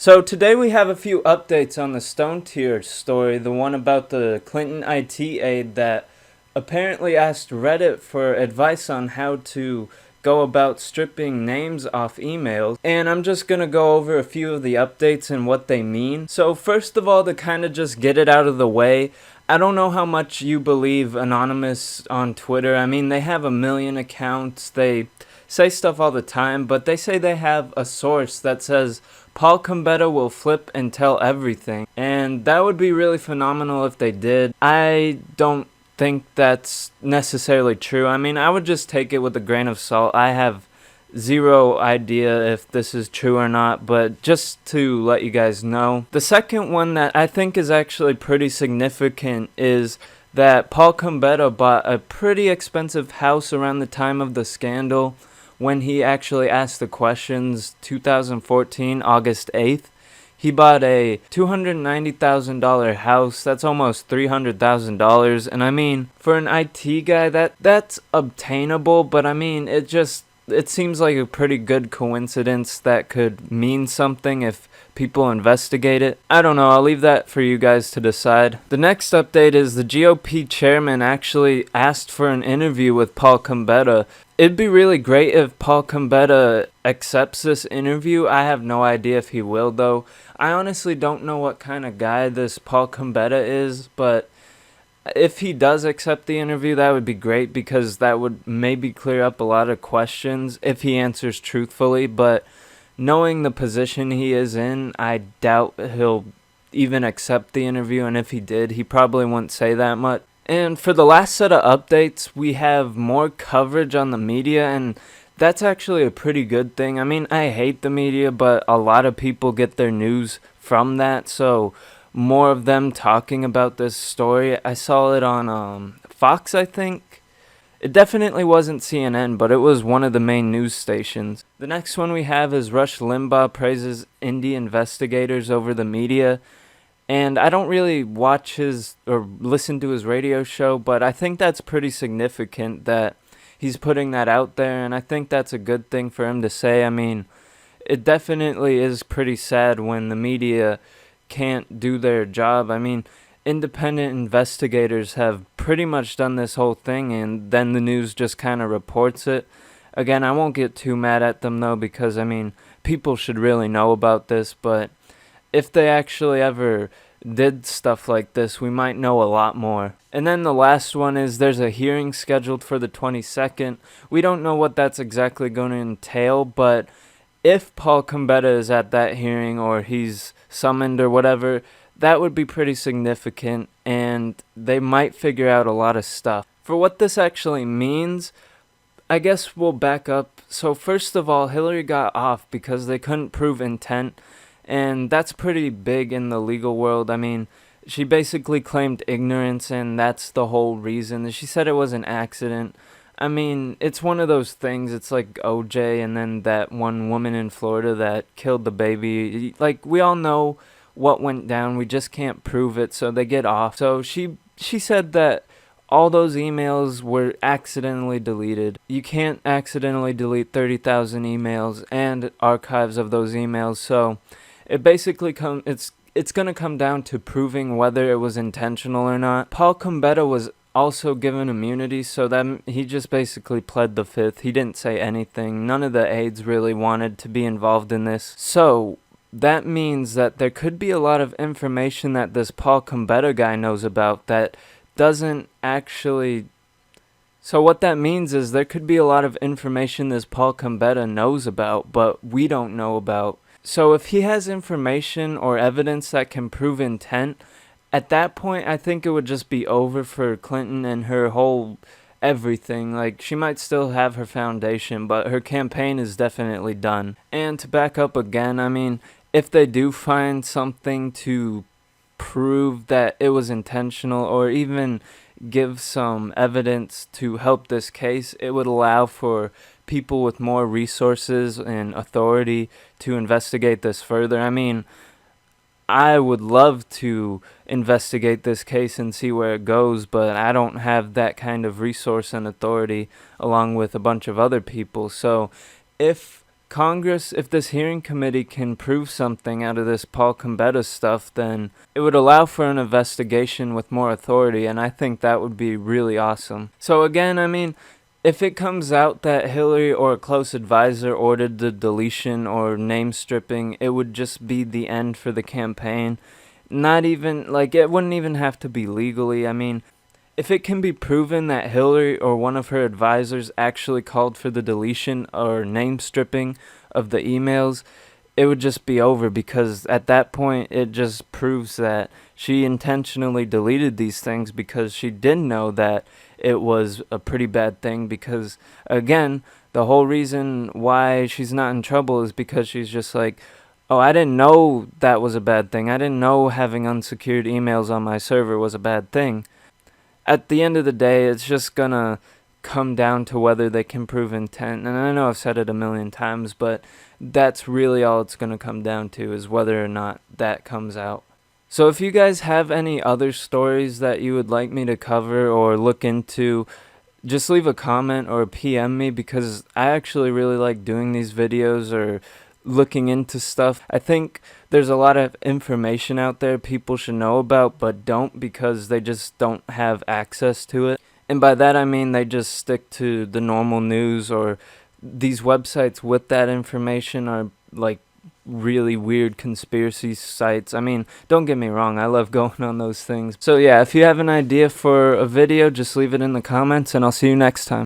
So today we have a few updates on the Stonetear story, the one about the Clinton IT aide that apparently asked Reddit for advice on how to go about stripping names off emails. And I'm just gonna go over a few of the updates and what they mean. So first of all, to kind of just get it out of the way, I don't know how much you believe Anonymous on Twitter. I mean, they have a million accounts. They say stuff all the time, but they say they have a source that says Paul Combetta will flip and tell everything. And that would be really phenomenal if they did. I don't think that's necessarily true. I mean, I would just take it with a grain of salt. I have zero idea if this is true or not, but just to let you guys know. The second one that I think is actually pretty significant is that Paul Combetta bought a pretty expensive house around the time of the scandal when he actually asked the questions, 2014, August 8th. He bought a $290,000 house. That's almost $300,000. And I mean, for an IT guy, that's obtainable, but I mean, it seems like a pretty good coincidence that could mean something if people investigate it. I don't know, I'll leave that for you guys to decide. The next update is the GOP chairman actually asked for an interview with Paul Combetta. It'd be really great if Paul Combetta accepts this interview. I have no idea if he will, though. I honestly don't know what kind of guy this Paul Combetta is, but if he does accept the interview, that would be great because that would maybe clear up a lot of questions if he answers truthfully. But knowing the position he is in, I doubt he'll even accept the interview, and if he did, he probably wouldn't say that much. And for the last set of updates, we have more coverage on the media, and that's actually a pretty good thing. I mean, I hate the media, but a lot of people get their news from that, so more of them talking about this story. I saw it on Fox, I think. It definitely wasn't CNN, but it was one of the main news stations. The next one we have is Rush Limbaugh praises indie investigators over the media. And I don't really watch his or listen to his radio show, but I think that's pretty significant that he's putting that out there, and I think that's a good thing for him to say. I mean, it definitely is pretty sad when the media can't do their job. I mean, independent investigators have pretty much done this whole thing, and then the news just kind of reports it. Again, I won't get too mad at them, though, because, I mean, people should really know about this, but if they actually ever did stuff like this, we might know a lot more. And then the last one is there's a hearing scheduled for the 22nd. We don't know what that's exactly going to entail, but if Paul Combetta is at that hearing or he's summoned or whatever, that would be pretty significant, and they might figure out a lot of stuff. For what this actually means, I guess we'll back up. So first of all, Hillary got off because they couldn't prove intent. And that's pretty big in the legal world. I mean, she basically claimed ignorance, and that's the whole reason. She said it was an accident. I mean, it's one of those things. It's like OJ and then that one woman in Florida that killed the baby. Like, we all know what went down. We just can't prove it, so they get off. So she said that all those emails were accidentally deleted. You can't accidentally delete 30,000 emails and archives of those emails, so it basically it's going to come down to proving whether it was intentional or not. Paul Combetta was also given immunity, so that he just basically pled the fifth. He didn't say anything. None of the aides really wanted to be involved in this. So that means that there could be a lot of information that this Paul Combetta guy knows about that doesn't actually. So what that means is there could be a lot of information this Paul Combetta knows about, but we don't know about. So if he has information or evidence that can prove intent, at that point, I think it would just be over for Clinton and her whole everything. Like, she might still have her foundation, but her campaign is definitely done. And to back up again, I mean, if they do find something to prove that it was intentional or even give some evidence to help this case, it would allow for people with more resources and authority to investigate this further. I mean, I would love to investigate this case and see where it goes, but I don't have that kind of resource and authority along with a bunch of other people. So if Congress, if this hearing committee can prove something out of this Paul Combetta stuff, then it would allow for an investigation with more authority, and I think that would be really awesome. So again, I mean, if it comes out that Hillary or a close advisor ordered the deletion or name stripping, it would just be the end for the campaign. Not even, like, it wouldn't even have to be legally. I mean, if it can be proven that Hillary or one of her advisors actually called for the deletion or name stripping of the emails, it would just be over, because at that point it just proves that she intentionally deleted these things because she didn't know that it was a pretty bad thing. Because again, the whole reason why she's not in trouble is because she's just like, oh, I didn't know that was a bad thing. I didn't know having unsecured emails on my server was a bad thing. At the end of the day, it's just gonna come down to whether they can prove intent. And I know I've said it a million times, but that's really all it's gonna come down to, is whether or not that comes out. So if you guys have any other stories that you would like me to cover or look into, just leave a comment or PM me, because I actually really like doing these videos or looking into stuff. I think there's a lot of information out there people should know about but don't, because they just don't have access to it. And by that I mean they just stick to the normal news, or these websites with that information are like really weird conspiracy sites. I mean, don't get me wrong, I love going on those things. So yeah, if you have an idea for a video, just leave it in the comments, and I'll see you next time.